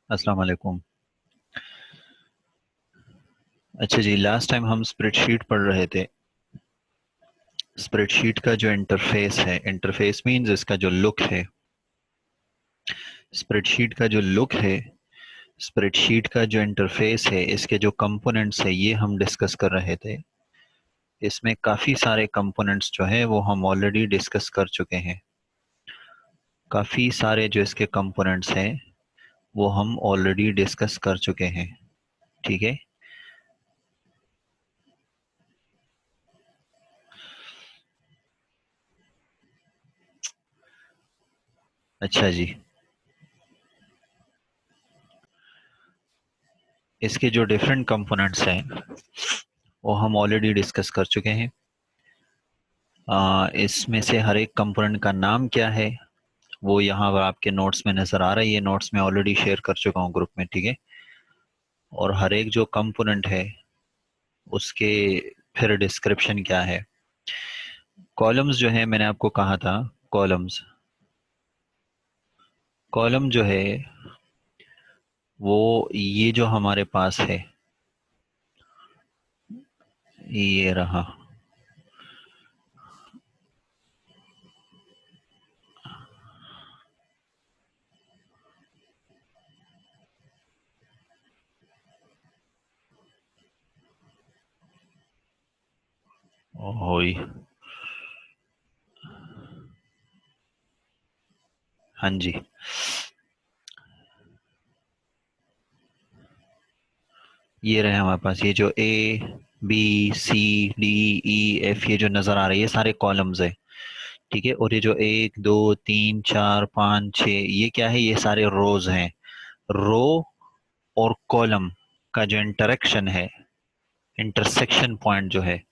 अस्सलाम वालेकुम। अच्छा जी, लास्ट टाइम हम स्प्रेडशीट पढ़ रहे थे। स्प्रेडशीट का जो इंटरफेस है, इंटरफेस मींस इसका जो लुक है, स्प्रेडशीट का जो लुक है, स्प्रेडशीट का जो इंटरफेस है, इसके जो कंपोनेंट्स है, ये हम डिस्कस कर रहे थे। इसमें काफ़ी सारे कंपोनेंट्स जो है वो हम ऑलरेडी डिस्कस कर चुके हैं। काफ़ी सारे जो इसके कंपोनेंट्स हैं वो हम ऑलरेडी डिस्कस कर चुके हैं। ठीक है। अच्छा जी, इसके जो डिफरेंट कंपोनेंट्स हैं वो हम ऑलरेडी डिस्कस कर चुके हैं। इसमें से हर एक कंपोनेंट का नाम क्या है वो यहाँ पर आपके नोट्स में नज़र आ रहा है। ये नोट्स में ऑलरेडी शेयर कर चुका हूँ ग्रुप में। ठीक है। और हर एक जो कंपोनेंट है उसके फिर डिस्क्रिप्शन क्या है। कॉलम्स जो है, मैंने आपको कहा था कॉलम्स, कॉलम जो है वो ये जो हमारे पास है, ये रहा। ओही, हाँ जी, ये रहे हमारे पास। ये जो A B C D E F ये जो नज़र आ रही है, ये सारे कॉलम्स है। ठीक है। और ये जो एक दो तीन चार पाँच छः, ये क्या है, ये सारे रोज हैं। रो और कॉलम का जो इंटरेक्शन है, इंटरसेक्शन पॉइंट जो है,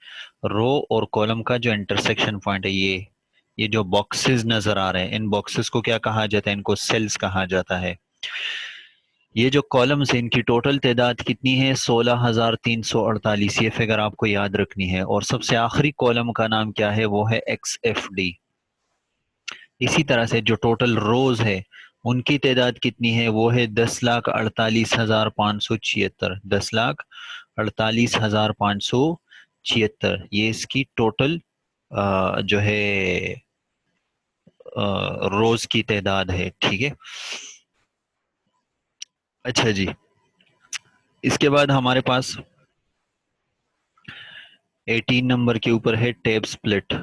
रो और कॉलम का जो इंटरसेक्शन पॉइंट है, ये जो बॉक्सेस नजर आ रहे हैं, इन बॉक्सेस को क्या कहा जाता है, इनको सेल्स कहा जाता है। ये जो कॉलम्स है, इनकी टोटल तादाद कितनी है, 16,348। ये फिगर आपको याद रखनी है। और सबसे आखिरी कॉलम का नाम क्या है, वो है एक्स एफ डी। इसी तरह से जो टोटल रोज है उनकी तादाद कितनी है, वो है 10,48,576। 10,48,576, ये इसकी टोटल जो है रोज की तादाद है। ठीक है। अच्छा जी, इसके बाद हमारे पास 18 नंबर के ऊपर है टैब स्प्लिट।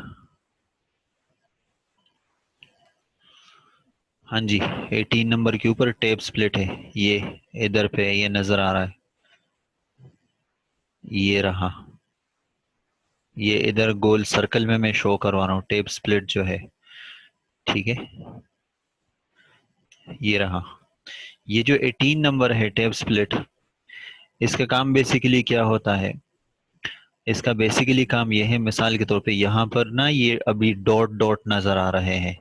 हाँ जी, 18 नंबर के ऊपर टैब स्प्लिट है। ये इधर पे ये नजर आ रहा है, ये रहा। ये इधर गोल सर्कल में मैं शो करवा रहा हूँ टैब स्प्लिट जो है। ठीक है, ये रहा। ये जो 18 नंबर है टैब स्प्लिट, इसका काम बेसिकली क्या होता है, इसका बेसिकली काम यह है, मिसाल के तौर पे यहाँ पर ना ये अभी डॉट डॉट नजर आ रहे हैं।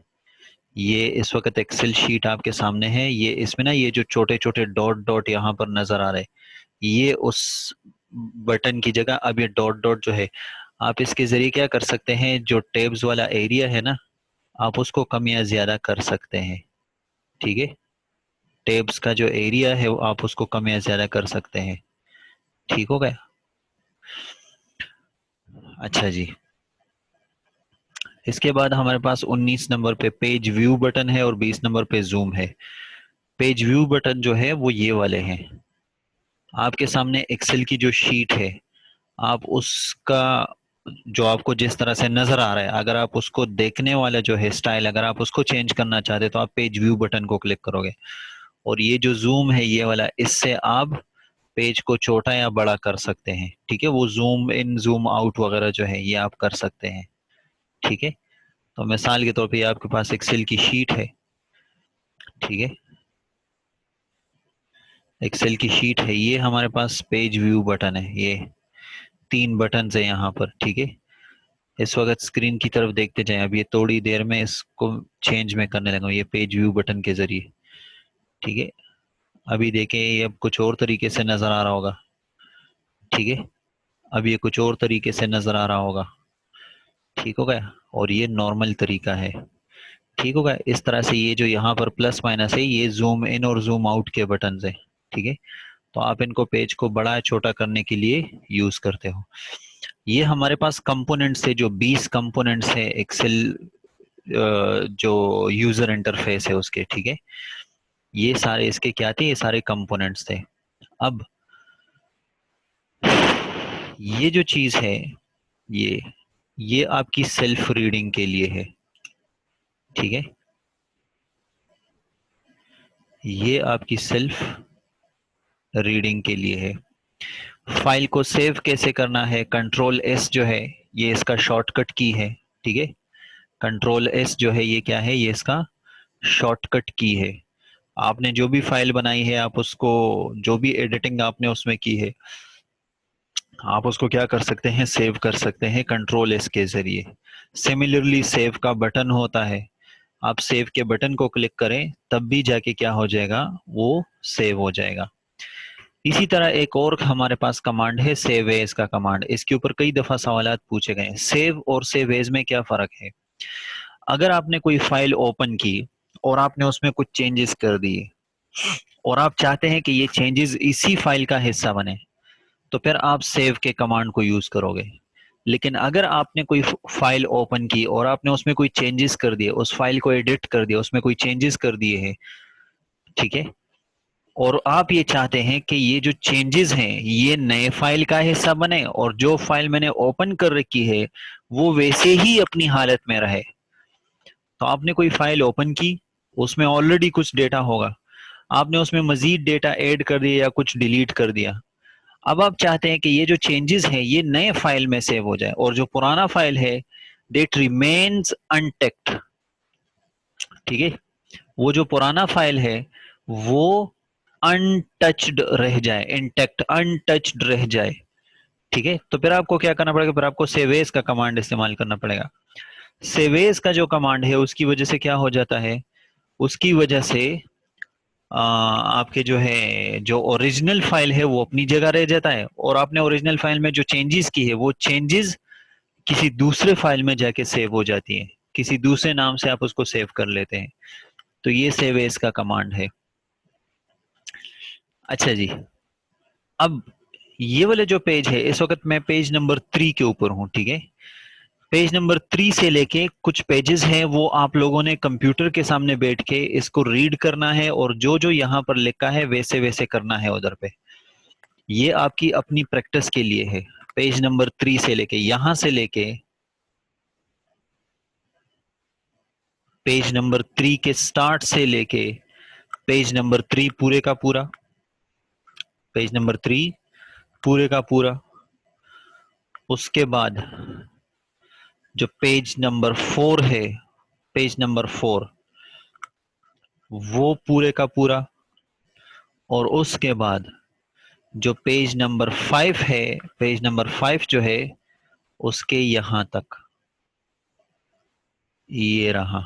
ये इस वक्त एक्सेल शीट आपके सामने है। ये इसमें ना ये जो छोटे छोटे डॉट डॉट यहाँ पर नजर आ रहे हैं, ये उस बटन की जगह अब ये डॉट डॉट जो है, आप इसके जरिए क्या कर सकते हैं, जो टैब्स वाला एरिया है ना, आप उसको कम या ज्यादा कर सकते हैं। ठीक है। टैब्स का जो एरिया है वो आप उसको कम या ज्यादा कर सकते हैं। ठीक हो गया। अच्छा जी, इसके बाद हमारे पास 19 नंबर पे पेज व्यू बटन है और 20 नंबर पे जूम है। पेज व्यू बटन जो है वो ये वाले हैं। आपके सामने एक्सेल की जो शीट है, आप उसका जो आपको जिस तरह से नजर आ रहा है, अगर आप उसको देखने वाला जो है स्टाइल, अगर आप उसको चेंज करना चाहते तो आप पेज व्यू बटन को क्लिक करोगे। और ये जो जूम है ये वाला, इससे आप पेज को छोटा या बड़ा कर सकते हैं। ठीक है। वो जूम इन जूम आउट वगैरह जो है ये आप कर सकते हैं। ठीक है। तो मिसाल के तौर पे ये आपके पास एक्सेल की शीट है। ठीक है, एक्सेल की शीट है, ये हमारे पास पेज व्यू बटन है। ये तीन बटन है यहाँ पर। ठीक है। इस वक्त स्क्रीन की तरफ देखते जाएं, अब ये थोड़ी देर में इसको चेंज में करने लगा हूं, ये पेज व्यू बटन के जरिए। ठीक है। अभी देखें, ये अब कुछ और तरीके से नजर आ रहा होगा। ठीक है। अब ये कुछ और तरीके से नजर आ रहा होगा। ठीक हो गया। और ये नॉर्मल तरीका है। ठीक होगा। इस तरह से ये जो यहाँ पर प्लस माइनस है ये जूम इन और जूम आउट के बटन है। ठीक है, तो आप इनको पेज को बड़ा छोटा करने के लिए यूज करते हो। ये हमारे पास कंपोनेंट्स है, जो 20 कंपोनेंट्स है एक्सेल जो यूजर इंटरफेस है उसके। ठीक है, ये सारे इसके क्या थे, ये सारे कंपोनेंट्स थे। अब ये जो चीज है, ये ये आपकी सेल्फ रीडिंग के लिए है। ठीक है, ये आपकी सेल्फ रीडिंग के लिए है। फाइल को सेव कैसे करना है, कंट्रोल एस जो है ये इसका शॉर्टकट की है। ठीक है, कंट्रोल एस जो है ये क्या है, ये इसका शॉर्टकट की है। आपने जो भी फाइल बनाई है, आप उसको जो भी एडिटिंग आपने उसमें की है, आप उसको क्या कर सकते हैं, सेव कर सकते हैं कंट्रोल एस के जरिए। सिमिलरली सेव का बटन होता है, आप सेव के बटन को क्लिक करें तब भी जाके क्या हो जाएगा, वो सेव हो जाएगा। इसी तरह एक और हमारे पास कमांड है सेव एज का कमांड। इसके ऊपर कई दफा सवाल पूछे गए हैं, सेव और सेव एज में क्या फर्क है। अगर आपने कोई फाइल ओपन की और आपने उसमें कुछ चेंजेस कर दिए और आप चाहते हैं कि ये चेंजेस इसी फाइल का हिस्सा बने, तो फिर आप सेव के कमांड को यूज करोगे। लेकिन अगर आपने कोई फाइल ओपन की और आपने उसमें कोई चेंजेस कर दिए, उस फाइल को एडिट कर दिया, उसमें कोई चेंजेस कर दिए हैं, ठीक है, और आप ये चाहते हैं कि ये जो चेंजेस हैं ये नए फाइल का हिस्सा बने और जो फाइल मैंने ओपन कर रखी है वो वैसे ही अपनी हालत में रहे, तो आपने कोई फाइल ओपन की, उसमें ऑलरेडी कुछ डेटा होगा, आपने उसमें मजीद डेटा ऐड कर दिया या कुछ डिलीट कर दिया। अब आप चाहते हैं कि ये जो चेंजेस हैं ये नए फाइल में सेव हो जाए और जो पुराना फाइल है डेट रिमेन्स अनटेक्ट। ठीक है, वो जो पुराना फाइल है वो अनटच्ड रह जाए, इंटेक्ट अनटच्ड रह जाए। ठीक है, तो फिर आपको क्या करना पड़ेगा, फिर आपको सेवेज का कमांड इस्तेमाल करना पड़ेगा। सेवेज का जो कमांड है उसकी वजह से क्या हो जाता है, उसकी वजह से आपके जो है जो ओरिजिनल फाइल है वो अपनी जगह रह जाता है और आपने ओरिजिनल फाइल में जो चेंजेस की है वो चेंजेस किसी दूसरे फाइल में जाके सेव हो जाती है, किसी दूसरे नाम से आप उसको सेव कर लेते हैं। तो ये सेव एज का कमांड है। अच्छा जी, अब ये वाले जो पेज है, इस वक्त मैं पेज नंबर 3 के ऊपर हूं। ठीक है, पेज नंबर 3 से लेके कुछ पेजेस हैं वो आप लोगों ने कंप्यूटर के सामने बैठ के इसको रीड करना है और जो जो यहाँ पर लिखा है वैसे वैसे करना है उधर पे। ये आपकी अपनी प्रैक्टिस के लिए है। पेज नंबर 3 से लेके यहां से लेके पेज नंबर 3 के स्टार्ट से लेके पेज नंबर 3 पूरे का पूरा, पेज नंबर 3 पूरे का पूरा, उसके बाद जो पेज नंबर 4 है, पेज नंबर 4 वो पूरे का पूरा, और उसके बाद जो पेज नंबर 5 है, पेज नंबर 5 जो है उसके यहां तक, ये रहा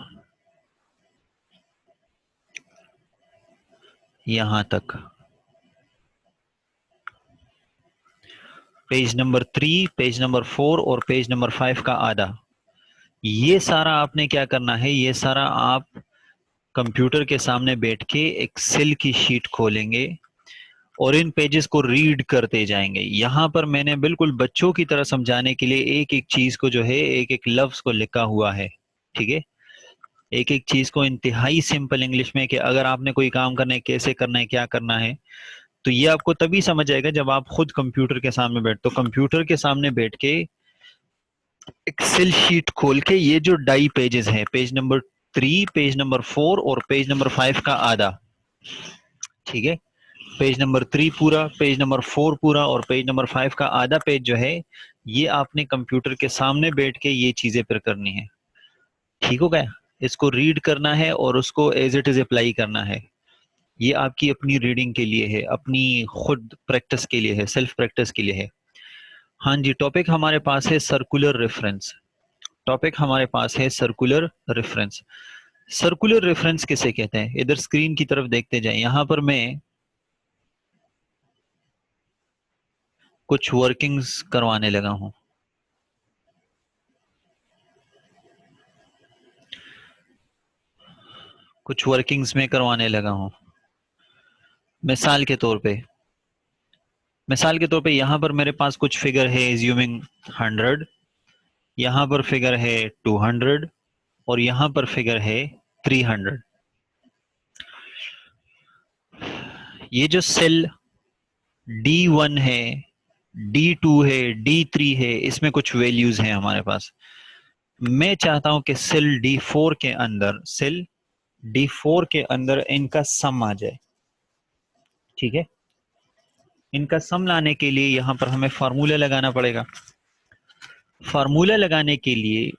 यहां तक। पेज नंबर 3, पेज नंबर 4 और पेज नंबर 5 का आधा, ये सारा आपने क्या करना है, ये सारा आप कंप्यूटर के सामने बैठ के एक्सेल की शीट खोलेंगे और इन पेजेस को रीड करते जाएंगे। यहां पर मैंने बिल्कुल बच्चों की तरह समझाने के लिए एक एक चीज को जो है, एक एक लफ्ज को लिखा हुआ है। ठीक है, एक एक चीज को इंतहाई सिंपल इंग्लिश में कि अगर आपने कोई काम करना है कैसे करना है क्या करना है, तो ये आपको तभी समझ आएगा जब आप खुद कंप्यूटर के सामने बैठ, तो कंप्यूटर के सामने बैठ के एक्सेल शीट खोल के ये जो डाई पेजेस हैं, पेज नंबर 3, पेज नंबर 4 और पेज नंबर 5 का आधा, ठीक है, पेज नंबर 3 पूरा, पेज नंबर 4 पूरा और पेज नंबर 5 का आधा पेज जो है, ये आपने कंप्यूटर के सामने बैठ के ये चीजें फिर करनी है। ठीक हो गया, इसको रीड करना है और उसको एज इट इज अप्लाई करना है। ये आपकी अपनी रीडिंग के लिए है, अपनी खुद प्रैक्टिस के लिए है, सेल्फ प्रैक्टिस के लिए है। हाँ जी, टॉपिक हमारे पास है सर्कुलर रेफरेंस। टॉपिक हमारे पास है सर्कुलर रेफरेंस। सर्कुलर रेफरेंस किसे कहते हैं, इधर स्क्रीन की तरफ देखते जाएं। यहां पर मैं कुछ वर्किंग्स करवाने लगा हूं। कुछ वर्किंग्स में करवाने लगा हूं। मिसाल के तौर पे यहां पर मेरे पास कुछ फिगर है, एज्यूमिंग 100, यहां पर फिगर है 200 और यहां पर फिगर है 300। ये जो सेल D1 है, D2 है, D3 है, इसमें कुछ वैल्यूज हैं हमारे पास। मैं चाहता हूं कि सेल D4 के अंदर इनका सम आ जाए। ठीक है, इनका सम लाने के लिए यहां पर हमें फार्मूला लगाना पड़ेगा। फार्मूला लगाने के लिए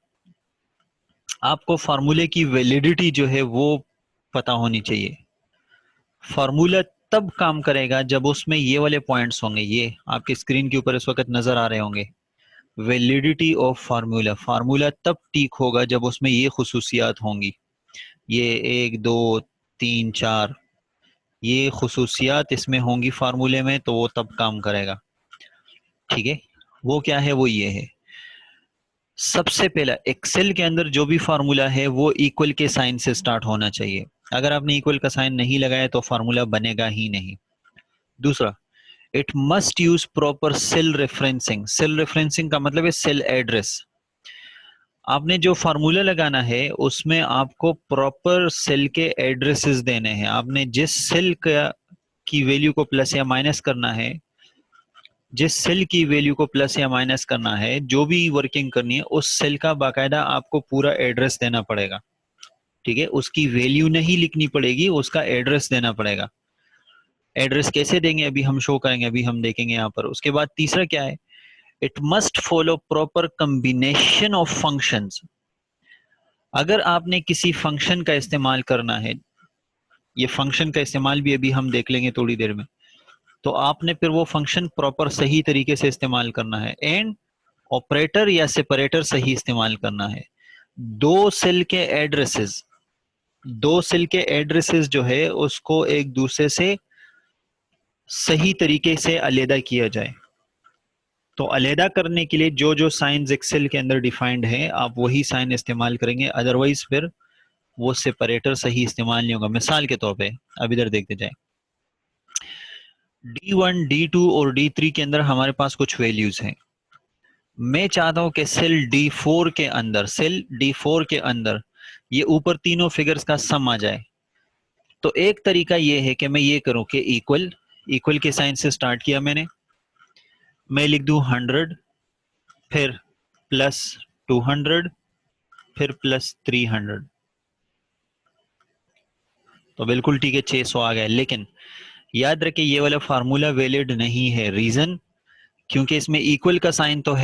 आपको फार्मूले की वैलिडिटी जो है वो पता होनी चाहिए। फार्मूला तब काम करेगा जब उसमें ये वाले पॉइंट्स होंगे, ये आपके स्क्रीन के ऊपर इस वक्त नजर आ रहे होंगे। वैलिडिटी ऑफ फार्मूला, फार्मूला तब ठीक होगा जब उसमें ये खुसूसियात होंगी, ये 1 2 3 4, ये खुसूसियात इसमें होंगी फार्मूले में, तो वो तब काम करेगा। ठीक है, वो क्या है? वो ये है, सबसे पहला एक्सेल के अंदर जो भी फार्मूला है वो इक्वल के साइन से स्टार्ट होना चाहिए। अगर आपने इक्वल का साइन नहीं लगाया तो फार्मूला बनेगा ही नहीं। दूसरा, it must use proper cell referencing. Cell referencing का मतलब है सेल एड्रेस। आपने जो फार्मूला लगाना है उसमें आपको प्रॉपर सेल के एड्रेसेस देने हैं। आपने जिस सेल का की वैल्यू को प्लस या माइनस करना है, जिस सेल की वैल्यू को प्लस या माइनस करना है, जो भी वर्किंग करनी है, उस सेल का बाकायदा आपको पूरा एड्रेस देना पड़ेगा। ठीक है, उसकी वैल्यू नहीं लिखनी पड़ेगी, उसका एड्रेस देना पड़ेगा। एड्रेस कैसे देंगे अभी हम शो करेंगे, अभी हम देखेंगे यहाँ पर। उसके बाद तीसरा क्या है, it must follow proper combination of functions. अगर आपने किसी फंक्शन का इस्तेमाल करना है, ये फंक्शन का इस्तेमाल भी अभी हम देख लेंगे थोड़ी देर में, तो आपने फिर वो फंक्शन प्रॉपर सही तरीके से इस्तेमाल करना है। एंड ऑपरेटर या सेपरेटर सही इस्तेमाल करना है। दो सेल के एड्रेसेस जो है उसको एक दूसरे से सही तरीके से अलहदा किया जाए। तो अलहदा करने के लिए जो जो साइंस एक्सेल के अंदर डिफाइंड है आप वही साइन इस्तेमाल करेंगे, अदरवाइज फिर वो सेपरेटर सही इस्तेमाल नहीं होगा। मिसाल के तौर पे अब इधर देखते जाए, D1, D2 और D3 के अंदर हमारे पास कुछ वैल्यूज हैं। मैं चाहता हूं कि सेल D4 के अंदर ये ऊपर तीनों फिगर्स का सम आ जाए। तो एक तरीका ये है कि मैं ये करूं कि इक्वल के साइन से स्टार्ट किया मैंने, मैं लिख दूं 100, फिर प्लस 200, फिर प्लस 300, तो बिल्कुल ठीक है, 600 आ गया। लेकिन याद रखें ये वाला फार्मूला वैलिड नहीं है। रीजन, क्योंकि इसमें इक्वल का साइन तो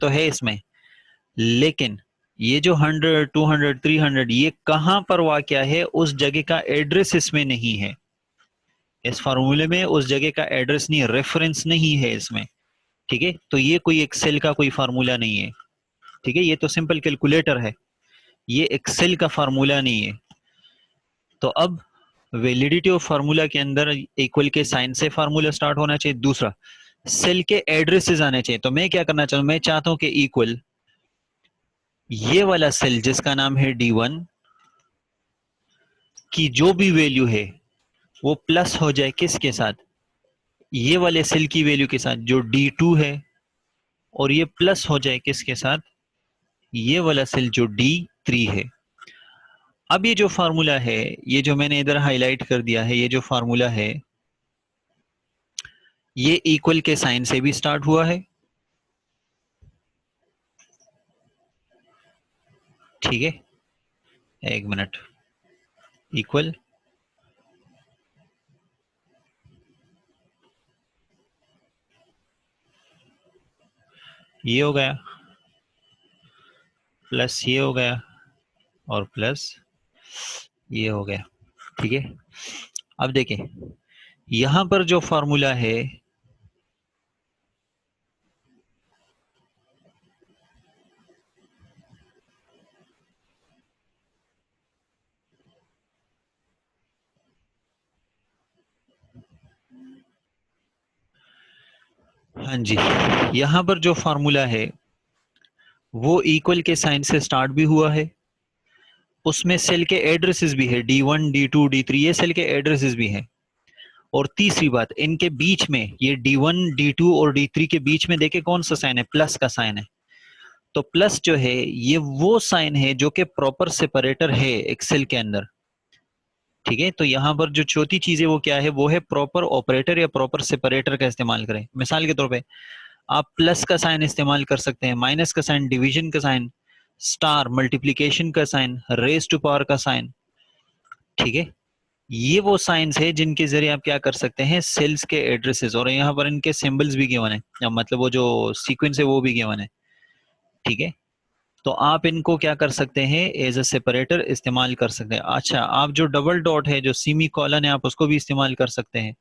है इसमें, लेकिन ये जो 100, 200, 300 ये कहां पर वाक़या है, उस जगह का एड्रेस इसमें नहीं है। इस फार्मूले में उस जगह का एड्रेस नहीं, रेफरेंस नहीं है इसमें। ठीक है, तो ये कोई एक्सेल का कोई फार्मूला नहीं है। ठीक है, ये तो सिंपल कैलकुलेटर है, ये एक्सेल का फार्मूला नहीं है। तो अब वैलिडिटी ऑफ फार्मूला के अंदर इक्वल के साइन से फार्मूला स्टार्ट होना चाहिए। दूसरा, सेल के एड्रेसेस आने चाहिए। तो मैं क्या करना चाहूँ, मैं चाहता हूं कि इक्वल ये वाला सेल जिसका नाम है D1 की जो भी वैल्यू है वो प्लस हो जाए किसके साथ, ये वाले सेल की वैल्यू के साथ जो D2 है, और ये प्लस हो जाए किसके साथ, ये वाला सेल जो D3 है। अब ये जो फार्मूला है, ये जो मैंने इधर हाईलाइट कर दिया है, ये जो फार्मूला है ये इक्वल के साइन से भी स्टार्ट हुआ है। ठीक है, एक मिनट, इक्वल, ये हो गया, प्लस ये हो गया, और प्लस ये हो गया। ठीक है, अब देखें यहां पर जो फॉर्मूला है, हाँ जी, यहां पर जो फॉर्मूला है वो इक्वल के साइन से स्टार्ट भी हुआ है उसमें सेल के एड्रेसेस भी है, D1 D2 D3, ये सेल के एड्रेसेस भी है। और तीसरी बात, इनके बीच में ये D1 D2 और D3 के बीच में देखे कौन सा साइन है, प्लस का साइन है। तो प्लस जो है ये वो साइन है जो कि प्रॉपर सेपरेटर है एक सेल के अंदर। ठीक है, तो यहां पर जो चौथी चीज है वो क्या है, वो है प्रॉपर ऑपरेटर या प्रॉपर सेपरेटर का इस्तेमाल करें। मिसाल के तौर पे आप प्लस का साइन इस्तेमाल कर सकते हैं, माइनस का साइन, डिवीजन का साइन, स्टार मल्टीप्लीकेशन का साइन, रेज टू पावर का साइन। ठीक है, ये वो साइंस है जिनके जरिए आप क्या कर सकते हैं, सेल्स के एड्रेसेस, और यहाँ पर इनके सिंबल्स भी गिवन है, या मतलब वो जो सीक्वेंस है वो भी गिवन है। ठीक है, तो आप इनको क्या कर सकते हैं, एज अ सेपरेटर इस्तेमाल कर सकते हैं। अच्छा, आप जो डबल डॉट है, जो सीमी कॉलन है, आप उसको भी इस्तेमाल कर सकते हैं।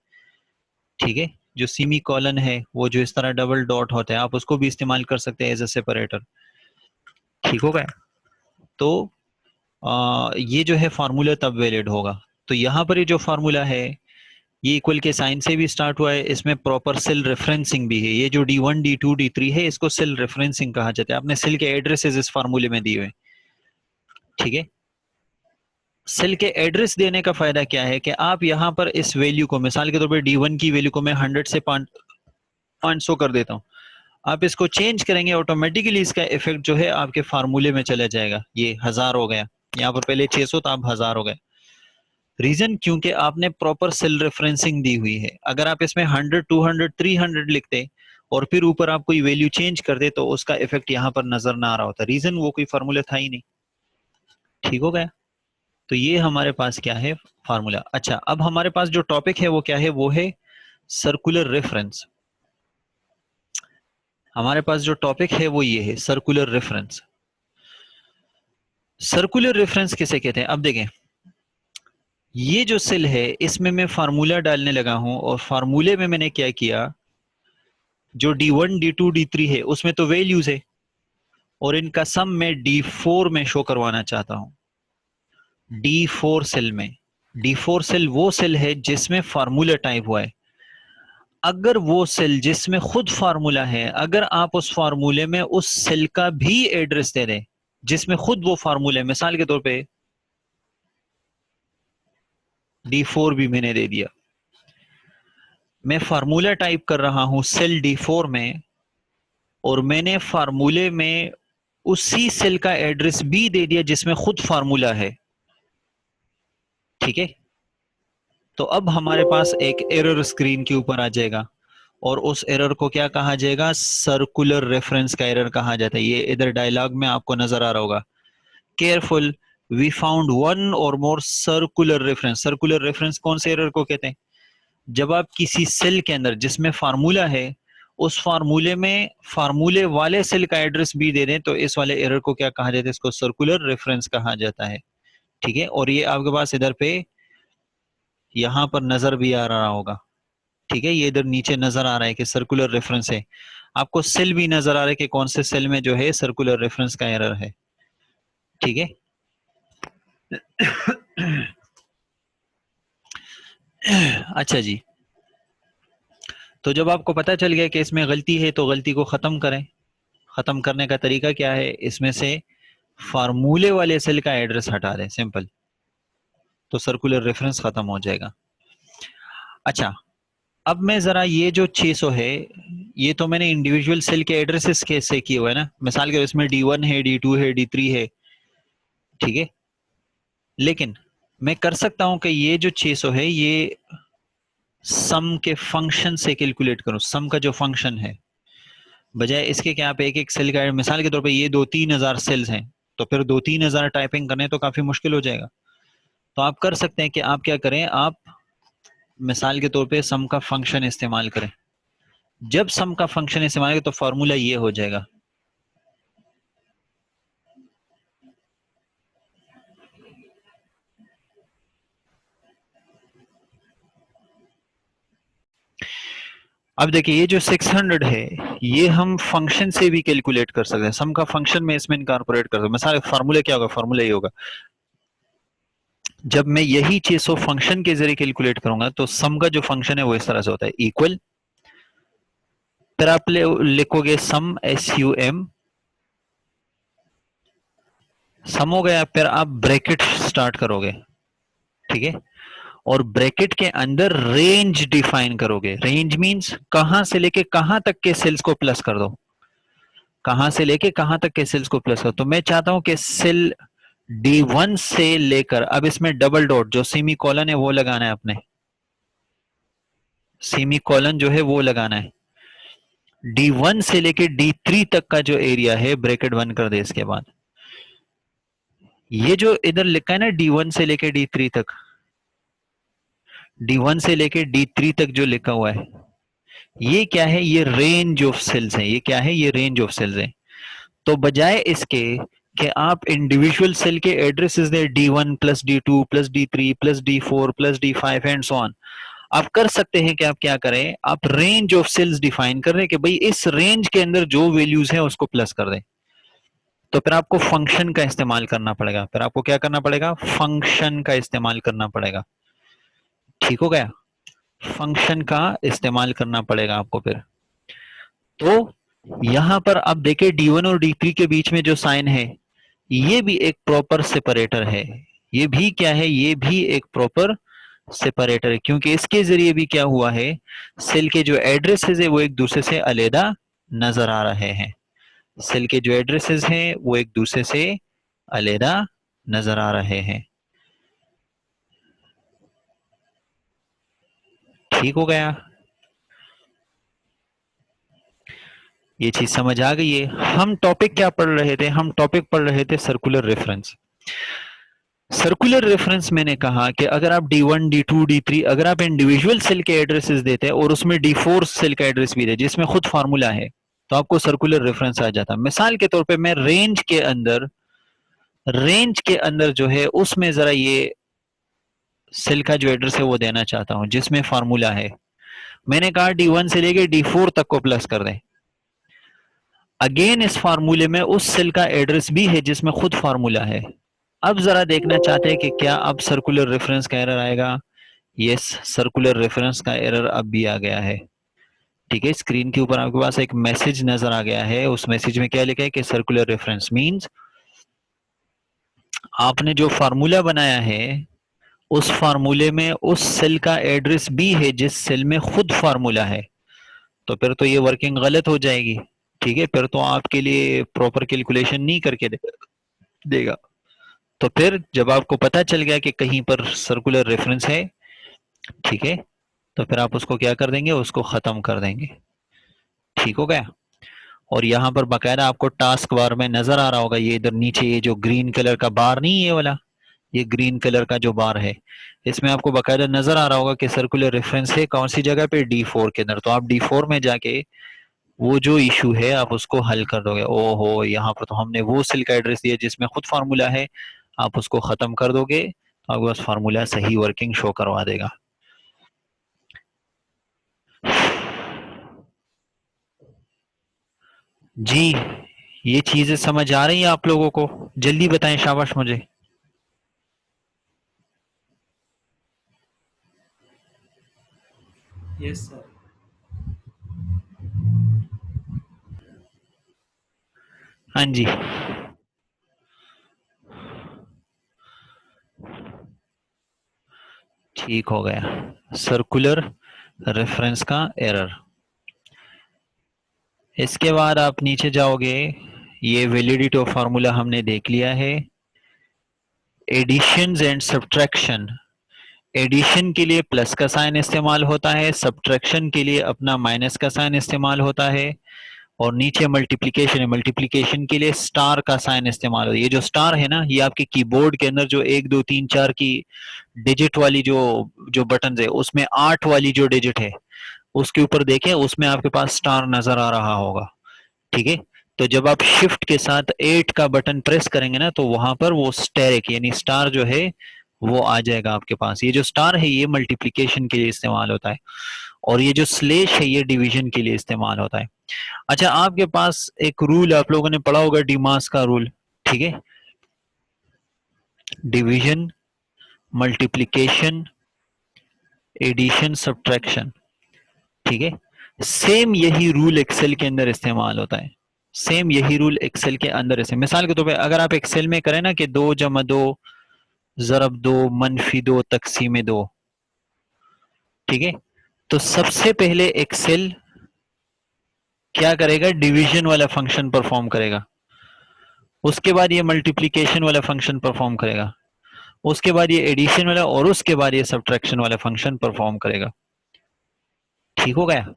ठीक है, जो सीमी कॉलन है वो जो इस तरह डबल डॉट होता है, आप उसको भी इस्तेमाल कर सकते हैं एज अ सेपरेटर। ठीक हो गया। तो ये जो है फार्मूला तब वैलिड होगा। तो यहाँ पर ये जो फार्मूला है ये इक्वल के साइन से भी स्टार्ट हुआ है, इसमें प्रॉपर सेल रेफरेंसिंग भी है। ये जो D1 D2 D3 है इसको सेल रेफरेंसिंग कहा जाता है। आपने सेल के एड्रेसेस इस फार्मूले में दिए हुए। ठीक है, सेल के एड्रेस देने का फायदा क्या है कि आप यहाँ पर इस वैल्यू को, मिसाल के तौर पर D1 की वैल्यू को मैं 100 से 500 कर देता हूँ, आप इसको चेंज करेंगे ऑटोमेटिकली इसका इफेक्ट जो है आपके फार्मूले में चला जाएगा। ये 1000 हो गया, यहाँ पर पहले 600 था, अब 1000 हो गए। रीजन क्योंकि आपने प्रॉपर सेल रेफरेंसिंग दी हुई है। अगर आप इसमें 100 200 300 लिखते और फिर ऊपर आप कोई वैल्यू चेंज कर दे तो उसका इफेक्ट यहाँ पर नजर ना आ रहा होता। रीजन वो कोई फार्मूला था ही नहीं। ठीक हो गया। तो ये हमारे पास क्या है, फार्मूला। अच्छा, अब हमारे पास जो टॉपिक है वो क्या है, वो है सर्कुलर रेफरेंस। हमारे पास जो टॉपिक है वो ये है, सर्कुलर रेफरेंस। सर्कुलर रेफरेंस किसे कहते हैं, अब देखें, ये जो सेल है इसमें मैं फार्मूला डालने लगा हूं, और फार्मूले में मैंने क्या किया, जो D1 D2 D3 है उसमें तो वैल्यूज है, और इनका सम मैं D4 में शो करवाना चाहता हूं। D4 सेल में, D4 सेल वो सेल है जिसमें फार्मूला टाइप हुआ है। अगर वो सेल जिसमें खुद फार्मूला है, अगर आप उस फार्मूले में उस सेल का भी एड्रेस दे दें जिसमें खुद वो फार्मूला है, मिसाल के तौर पे D4 भी मैंने दे दिया, मैं फार्मूला टाइप कर रहा हूं सेल D4 में, और मैंने फार्मूले में उसी सेल का एड्रेस भी दे दिया जिसमें खुद फार्मूला है। ठीक है, तो अब हमारे पास एक एरर स्क्रीन के ऊपर आ जाएगा, और उस एरर को क्या कहा जाएगा, सर्कुलर रेफरेंस का एरर कहा जाता है। ये इधर डायलॉग में आपको नजर आ रहा होगा, केयरफुल, वी फाउंड वन और मोर सर्कुलर रेफरेंस। सर्कुलर रेफरेंस कौन से एरर को कहते हैं, जब आप किसी सेल के अंदर जिसमें फार्मूला है, उस फार्मूले में फार्मूले वाले सेल का एड्रेस भी दे दें, तो इस वाले एरर को क्या कहा जाता है, इसको सर्कुलर रेफरेंस कहा जाता है। ठीक है, और ये आपके पास इधर पे यहां पर नजर भी आ रहा होगा। ठीक है, ये इधर नीचे नजर आ रहा है कि सर्कुलर रेफरेंस है। आपको सेल भी नजर आ रहा है कि कौन से सेल में जो है सर्कुलर रेफरेंस का एरर है। ठीक है, अच्छा जी, तो जब आपको पता चल गया कि इसमें गलती है तो गलती को खत्म करें। खत्म करने का तरीका क्या है, इसमें से फार्मूले वाले सेल का एड्रेस हटा दें, सिंपल, तो सर्कुलर रेफरेंस खत्म हो जाएगा। अच्छा, अब मैं जरा ये जो 600 है, ये तो मैंने इंडिविजुअल सेल के एड्रेसेस कैसे किए हुए है ना, मिसाल के इसमें D1 है, D2 है, D3 है। ठीक है, लेकिन मैं कर सकता हूं कि ये जो 600 है ये सम के फंक्शन से कैलकुलेट करूं, सम का जो फंक्शन है, बजाय इसके कि आप एक एक सेल का, मिसाल के तौर पे ये 2-3 हजार सेल्स हैं, तो फिर 2-3 हजार टाइपिंग करने तो काफी मुश्किल हो जाएगा। तो आप कर सकते हैं कि आप क्या करें, आप मिसाल के तौर पे सम का फंक्शन इस्तेमाल करें। जब सम का फंक्शन इस्तेमाल करें तो फॉर्मूला ये हो जाएगा, अब देखिए ये जो 600 है ये हम फंक्शन से भी कैलकुलेट कर सकते हैं, सम का फंक्शन में इसमें इनकॉर्पोरेट कर सकते हैं। मिसाल फार्मूला क्या होगा, फार्मूला ये होगा, जब मैं यही 600 फंक्शन के जरिए कैलकुलेट करूंगा तो सम का जो फंक्शन है वो इस तरह से होता है, इक्वल, फिर आप लिखोगे सम SUM सम हो गया, फिर आप ब्रैकेट स्टार्ट करोगे, ठीक है, और ब्रैकेट के अंदर रेंज डिफाइन करोगे। रेंज मींस कहां से लेके कहां तक के सेल्स को प्लस कर दो, कहां से लेके कहां तक के सेल्स को प्लस कर दो। तो मैं चाहता हूं कि सेल D1 से लेकर, अब इसमें डबल डॉट जो सेमी कॉलन है वो लगाना है अपने, सेमी कॉलन जो है वो लगाना है। D1 से लेके D3 तक का जो एरिया है ब्रैकेट बंद कर दे। इसके बाद ये जो इधर लिखा है ना D1 से लेके D3 तक, D1 से लेके D3 तक जो लिखा हुआ है, ये क्या है, ये रेंज ऑफ सेल्स है। ये क्या है, ये रेंज ऑफ सेल्स है। तो बजाय इसके कि आप इंडिविजुअल सेल के addresses they D1 plus D2 plus D3 plus D4 plus D5 and so on, आप कर सकते हैं कि आप क्या करें, आप रेंज ऑफ सेल्स डिफाइन कर रहे हैं कि भाई इस रेंज के अंदर जो वैल्यूज है उसको प्लस कर दें। तो फिर आपको फंक्शन का इस्तेमाल करना पड़ेगा, फिर आपको क्या करना पड़ेगा, फंक्शन का इस्तेमाल करना पड़ेगा। ठीक हो गया, फंक्शन का इस्तेमाल करना पड़ेगा आपको फिर। तो यहां पर आप देखें D1 और D3 के बीच में जो साइन है, ये भी एक प्रॉपर सेपरेटर है। ये भी क्या है, ये भी एक प्रॉपर सेपरेटर है, क्योंकि इसके जरिए भी क्या हुआ है, सेल के जो एड्रेसेस है वो एक दूसरे से अलग नजर आ रहे हैं। सेल के जो एड्रेसेस हैं वो एक दूसरे से अलग नजर आ रहे हैं। ठीक हो गया, ये चीज समझ आ गई है। हम टॉपिक क्या पढ़ रहे थे, हम टॉपिक पढ़ रहे थे सर्कुलर रेफरेंस। सर्कुलर रेफरेंस मैंने कहा कि अगर आप D1 D2 D3 अगर आप इंडिविजुअल सेल के एड्रेसेस देते हैं और उसमें D4 सेल का एड्रेस भी दे जिसमें खुद फार्मूला है, तो आपको सर्कुलर रेफरेंस आ जाता। मिसाल के तौर पे मैं रेंज के अंदर जो है उसमें जरा ये सेल का जो एड्रेस है वो देना चाहता हूं जिसमें फार्मूला है। मैंने कहा D1 से लेके D4 तक को प्लस कर दें। अगेन इस फार्मूले में उस सेल का एड्रेस भी है जिसमें खुद फार्मूला है। अब जरा देखना चाहते हैं कि क्या अब सर्कुलर रेफरेंस का एरर आएगा। यस, सर्कुलर रेफरेंस का एरर अब भी आ गया है। ठीक है, स्क्रीन के ऊपर आपके पास एक मैसेज नजर आ गया है। उस मैसेज में क्या लिखा है कि सर्कुलर रेफरेंस मींस आपने जो फार्मूला बनाया है उस फार्मूले में उस सेल का एड्रेस भी है जिस सेल में खुद फार्मूला है। तो फिर तो ये वर्किंग गलत हो जाएगी। ठीक है, फिर तो आपके लिए प्रॉपर कैलकुलेशन नहीं करके देगा। तो फिर जब आपको पता चल गया कि कहीं पर सर्कुलर रेफरेंस है, ठीक है, तो फिर आप उसको क्या कर देंगे, उसको खत्म कर देंगे। ठीक हो गया। और यहाँ पर बकायदा आपको टास्क बार में नजर आ रहा होगा, ये इधर नीचे ये जो ग्रीन कलर का बार नहीं है ये वाला, ये ग्रीन कलर का जो बार है इसमें आपको बकायदा नजर आ रहा होगा कि सर्कुलर रेफरेंस है कौन सी जगह पे, D4 के अंदर। तो आप D4 में जाके वो जो इशू है आप उसको हल कर दोगे। ओहो, यहाँ पर तो हमने वो सेल का एड्रेस दिया जिसमें खुद फार्मूला है, आप उसको खत्म कर दोगे तो आपके पास फार्मूला सही वर्किंग शो करवा देगा। जी, ये चीजें समझ आ रही हैं आप लोगों को? जल्दी बताएं, शाबाश मुझे। Yes sir. हाँ जी, ठीक हो गया। सर्कुलर रेफरेंस का एरर। इसके बाद आप नीचे जाओगे, ये वैलिडिटी ऑफ फार्मूला हमने देख लिया है। एडिशन एंड सब्ट्रैक्शन, एडिशन के लिए प्लस का साइन इस्तेमाल होता है, सब्ट्रैक्शन के लिए अपना माइनस का साइन इस्तेमाल होता है। और नीचे मल्टीप्लिकेशन है, मल्टीप्लिकेशन के लिए स्टार का साइन इस्तेमाल होता है। ये जो स्टार है ना, ये आपके कीबोर्ड के अंदर जो 1 2 3 4 की डिजिट वाली जो जो बटन है उसमें 8 वाली जो डिजिट है उसके ऊपर देखें, उसमें आपके पास स्टार नजर आ रहा होगा। ठीक है, तो जब आप शिफ्ट के साथ 8 का बटन प्रेस करेंगे ना तो वहां पर वो स्टेरिक यानी स्टार जो है वो आ जाएगा आपके पास। ये जो स्टार है ये मल्टीप्लिकेशन के लिए इस्तेमाल होता है और ये जो स्लेश है ये डिवीजन के लिए इस्तेमाल होता है। अच्छा, आपके पास एक रूल आप लोगों ने पढ़ा होगा, डिमास का रूल। ठीक है, डिवीजन, मल्टीप्लिकेशन, एडिशन, सब्ट्रैक्शन। ठीक है, सेम यही रूल एक्सेल के अंदर इस्तेमाल होता है। सेम यही रूल एक्सेल के अंदर है। मिसाल के तौर पे अगर आप एक्सेल में करें ना कि 2 + 2 ज़रब 2 -2 तक़सीम 2, ठीक है, तो सबसे पहले एक्सेल क्या करेगा, डिवीजन वाला फंक्शन परफॉर्म करेगा, उसके बाद ये मल्टीप्लिकेशन वाला फंक्शन परफॉर्म करेगा, उसके बाद ये एडिशन वाला, और उसके बाद ये सब्ट्रैक्शन वाला फंक्शन परफॉर्म करेगा। ठीक हो गया।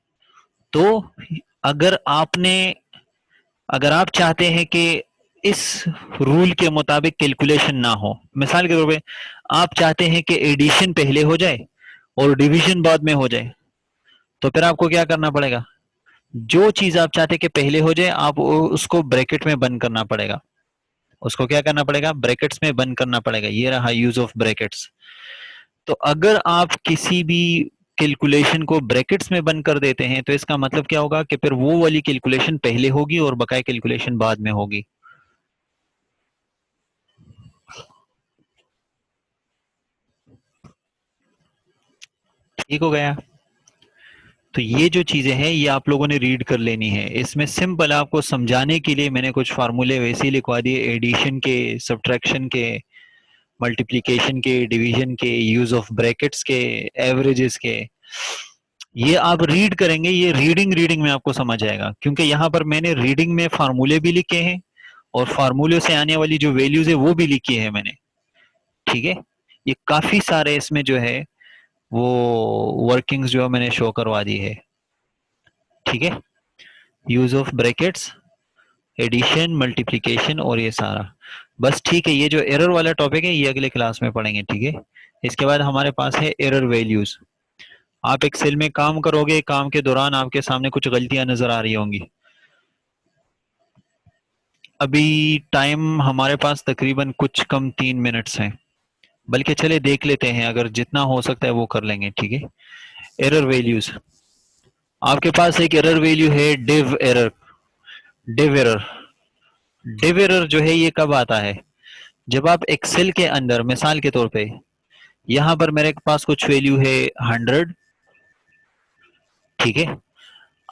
तो अगर आपने अगर आप चाहते हैं कि इस रूल के मुताबिक कैलकुलेशन ना हो, मिसाल के तौर पे आप चाहते हैं कि एडिशन पहले हो जाए और डिवीजन बाद में हो जाए, तो फिर आपको क्या करना पड़ेगा, जो चीज आप चाहते हैं कि पहले हो जाए आप उसको ब्रैकेट में बंद करना पड़ेगा, उसको क्या करना पड़ेगा, ब्रैकेट्स में बंद करना पड़ेगा। ये रहा यूज ऑफ ब्रैकेट्स। तो अगर आप किसी भी कैलकुलेशन को ब्रैकेट्स में बंद कर देते हैं तो इसका मतलब क्या होगा कि फिर वो वाली कैलकुलेशन पहले होगी और बकाया कैलकुलेशन बाद में होगी। ठीक हो गया। तो ये जो चीजें हैं ये आप लोगों ने रीड कर लेनी है। इसमें सिंपल आपको समझाने के लिए मैंने कुछ फार्मूले वैसे ही लिखवा दिए, एडिशन के, सब्ट्रैक्शन के, मल्टीप्लिकेशन के, डिवीजन के, यूज ऑफ ब्रैकेट्स के, एवरेजेस के। ये आप रीड करेंगे, ये रीडिंग में आपको समझ आएगा, क्योंकि यहाँ पर मैंने रीडिंग में फार्मूले भी लिखे हैं और फार्मूले से आने वाली जो वैल्यूज है वो भी लिखी है मैंने। ठीक है, ये काफी सारे इसमें जो है वो वर्किंग्स जो है मैंने शो करवा दी है। ठीक है, use of brackets, addition, multiplication और ये सारा। बस ठीक है, ये जो एरर वाला टॉपिक है ये अगले क्लास में पढ़ेंगे। ठीक है, इसके बाद हमारे पास है एरर वैल्यूज। आप एक्सेल में काम करोगे, काम के दौरान आपके सामने कुछ गलतियां नजर आ रही होंगी। अभी टाइम हमारे पास तकरीबन कुछ कम 3 मिनट्स हैं, बल्कि चले देख लेते हैं, अगर जितना हो सकता है वो कर लेंगे। ठीक है, एरर वैल्यूज। आपके पास एक एरर वैल्यू है div error. Div error, div error जो है ये कब आता है, जब आप एक्सेल के अंदर मिसाल के तौर पे यहां पर मेरे पास कुछ वैल्यू है 100, ठीक है,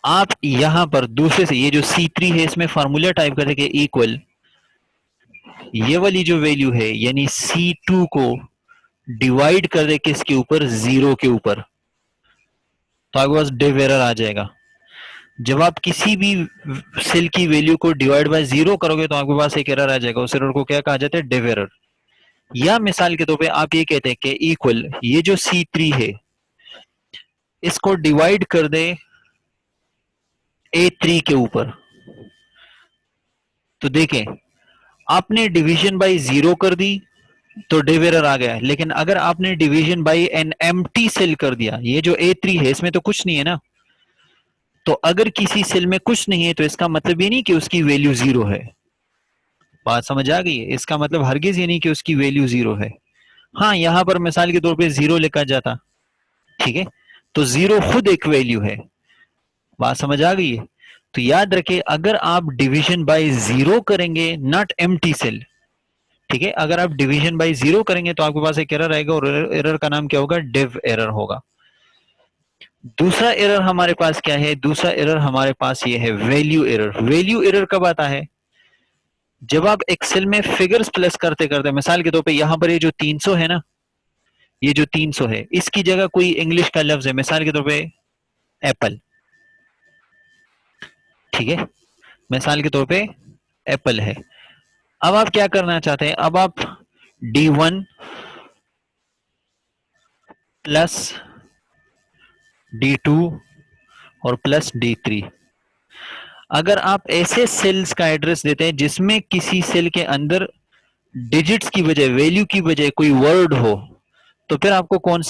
आप यहां पर दूसरे से ये जो C3 है इसमें फार्मूला टाइप करके इक्वल ये वाली जो वैल्यू है यानी C2 को डिवाइड कर दे किसके ऊपर, 0 के ऊपर, तो आपके पास डिव एरर आ जाएगा। जब आप किसी भी सेल की वैल्यू को डिवाइड बाय 0 करोगे तो आपके पास एक एरर आ जाएगा, उस एरर को क्या कहा जाता है, डिव एरर। या मिसाल के तौर पे आप ये कहते हैं कि इक्वल ये जो C3 है इसको डिवाइड कर दे A3 के ऊपर, तो देखें आपने डिवीजन बाय 0 कर दी तो डिव एरर आ गया, लेकिन अगर आपने division by an empty cell कर दिया, ये जो A3 है इसमें तो कुछ नहीं है ना, तो अगर किसी सेल में कुछ नहीं है तो इसका मतलब ये नहीं कि उसकी वैल्यू 0 है। बात समझ आ गई है, इसका मतलब हरगिज ये नहीं कि उसकी वैल्यू 0 है। हाँ, यहां पर मिसाल के तौर पे 0 लिखा जाता, ठीक है, तो 0 खुद एक वैल्यू है। बात समझ आ गई है। तो याद रखें अगर आप डिवीजन बाय 0 करेंगे, नॉट एम्प्टी सेल, ठीक है, अगर आप डिवीजन बाय 0 करेंगे तो आपके पास एक एरर आएगा और एरर का नाम क्या होगा, डिव एरर होगा। दूसरा एरर हमारे पास क्या है, दूसरा एरर हमारे पास ये है वैल्यू एरर। वैल्यू एरर कब आता है, जब आप एक्सेल में फिगर्स प्लस करते करते, मिसाल के तौर पे यहां पर ये जो 300 है ना, ये जो 300 है इसकी जगह कोई इंग्लिश का लफ्ज है, मिसाल के तौर पे एप्पल, ठीक है, मिसाल के तौर पे एप्पल है। अब आप क्या करना चाहते हैं, अब आप D1 प्लस D2 और प्लस D3, अगर आप ऐसे सेल्स का एड्रेस देते हैं जिसमें किसी सेल के अंदर डिजिट्स की बजाय, वैल्यू की बजाय कोई वर्ड हो, तो फिर आपको कौन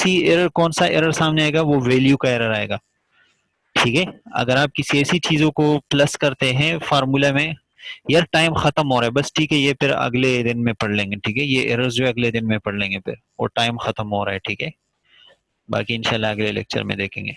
सा एरर सामने आएगा, वो वैल्यू का एरर आएगा। ठीक है, अगर आप किसी ऐसी चीजों को प्लस करते हैं फार्मूला में, यार टाइम खत्म हो रहा है बस, ठीक है, ये फिर अगले दिन में पढ़ लेंगे। ठीक है, ये एरर्स जो अगले दिन में पढ़ लेंगे फिर, और टाइम खत्म हो रहा है। ठीक है, बाकी इंशाल्लाह अगले लेक्चर में देखेंगे।